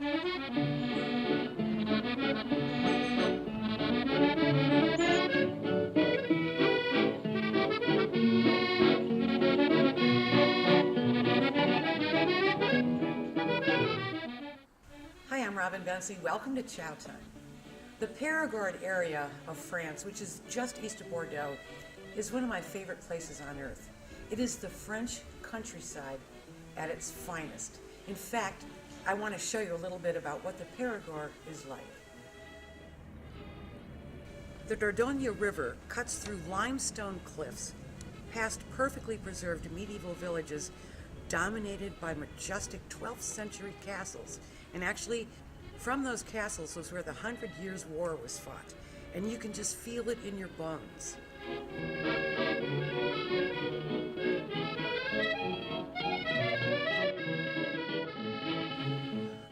Hi, I'm Robin Bensley. Welcome to Chateau. The Perigord area of France, which is just east of Bordeaux, is one of my favorite places on earth. It is the French countryside at its finest. In fact, I want to show you a little bit about what the Perigord is like. The Dordogne River cuts through limestone cliffs, past perfectly preserved medieval villages dominated by majestic 12th century castles. And actually, from those castles was where the 100 Years' War was fought. And you can just feel it in your bones.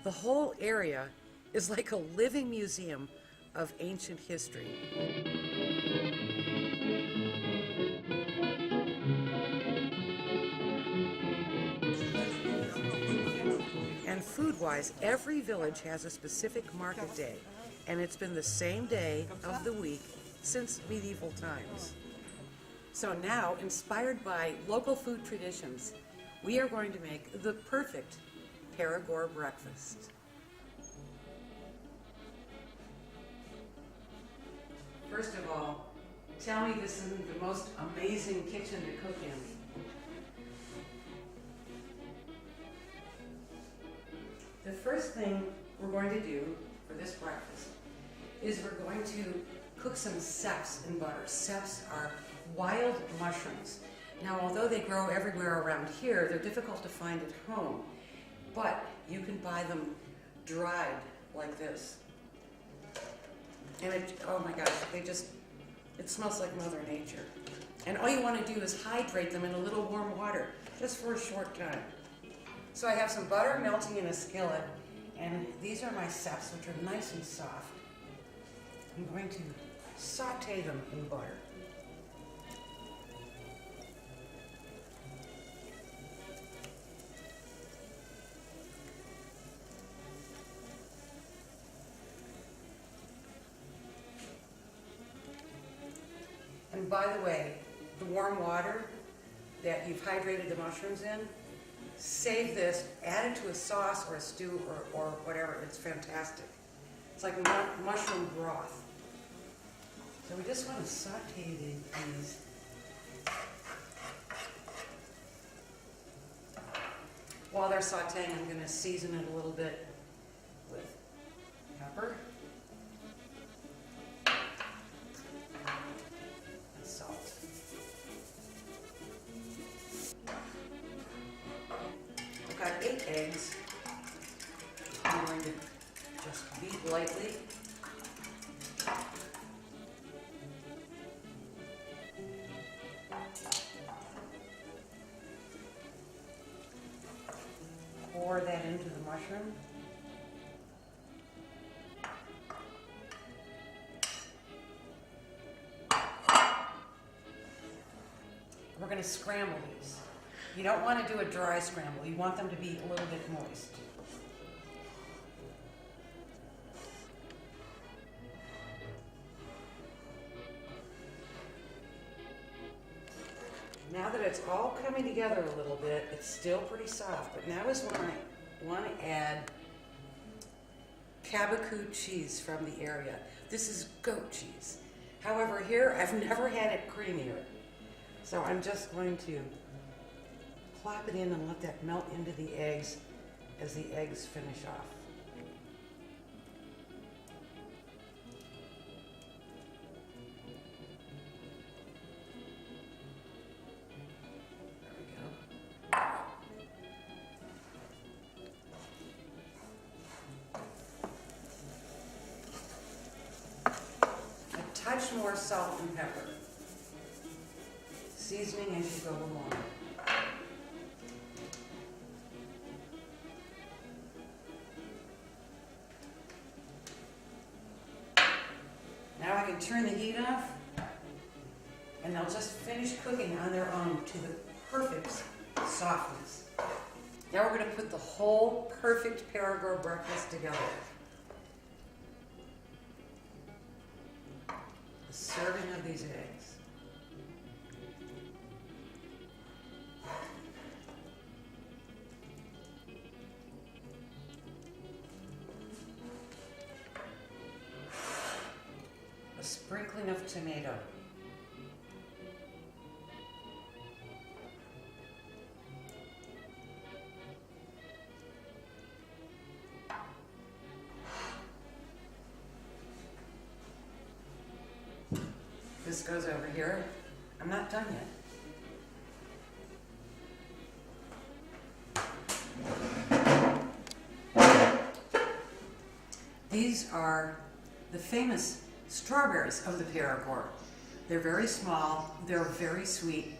The whole area is like a living museum of ancient history. And food-wise, every village has a specific market day, and it's been the same day of the week since medieval times. So now, inspired by local food traditions, we are going to make the perfect Perigord breakfast. First of all, tell me this isn't the most amazing kitchen to cook in. The first thing we're going to do for this breakfast is we're going to cook some ceps in butter. Ceps are wild mushrooms. Now, although they grow everywhere around here, they're difficult to find at home, but you can buy them dried like this. And oh my gosh, it smells like Mother Nature. And all you want to do is hydrate them in a little warm water, just for a short time. So I have some butter melting in a skillet, and these are my ceps, which are nice and soft. I'm going to saute them in butter. And by the way, the warm water that you've hydrated the mushrooms in, save this, add it to a sauce or a stew or whatever. It's fantastic. It's like mushroom broth. So we just want to saute these. While they're sauteing, I'm going to season it a little bit with pepper and salt. I've got 8 eggs. I'm going to just beat lightly. Pour that into the mushroom. We're going to scramble these. You don't want to do a dry scramble. You want them to be a little bit moist. Now that it's all coming together a little bit, it's still pretty soft, but now is when I want to add Quebecois cheese from the area. This is goat cheese. However, here I've never had it creamier. So I'm just going to plop it in and let that melt into the eggs as the eggs finish off. Touch more salt and pepper, seasoning as you go along. Now I can turn the heat off, and they'll just finish cooking on their own to the perfect softness. Now we're going to put the whole perfect Perigord breakfast together. A serving of these eggs. A sprinkling of tomato. This goes over here. I'm not done yet. These are the famous strawberries of the Perigord. They're very small, they're very sweet,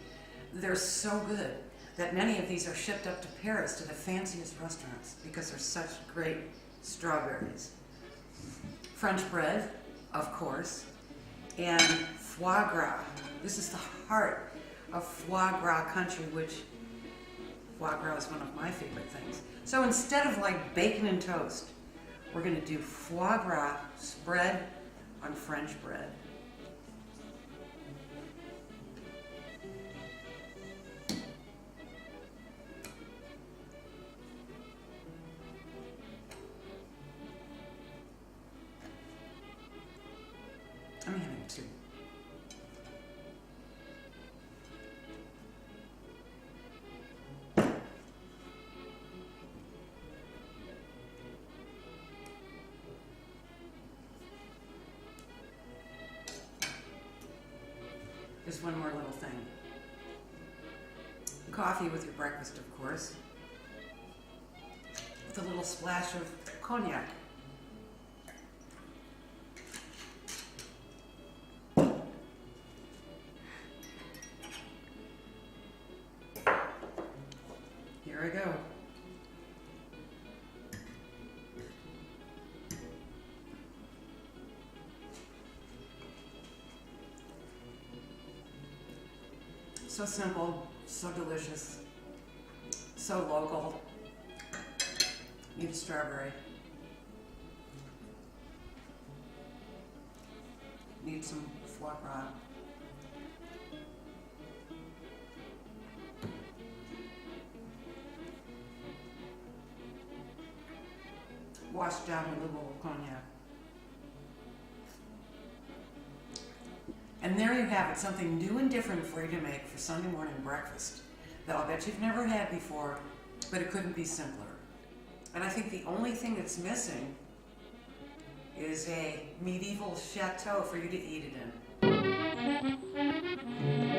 they're so good that many of these are shipped up to Paris to the fanciest restaurants because they're such great strawberries. French bread, of course, and foie gras. This is the heart of foie gras country, which foie gras is one of my favorite things. So instead of like bacon and toast, we're going to do foie gras spread on French bread. I'm having two. Just one more little thing. Coffee with your breakfast, of course, with a little splash of cognac. Here I go. So simple, so delicious, so local. Need a strawberry. Need some foie gras. Washed down with a little cognac. And there you have it, something new and different for you to make for Sunday morning breakfast that I'll bet you've never had before, but it couldn't be simpler. And I think the only thing that's missing is a medieval chateau for you to eat it in.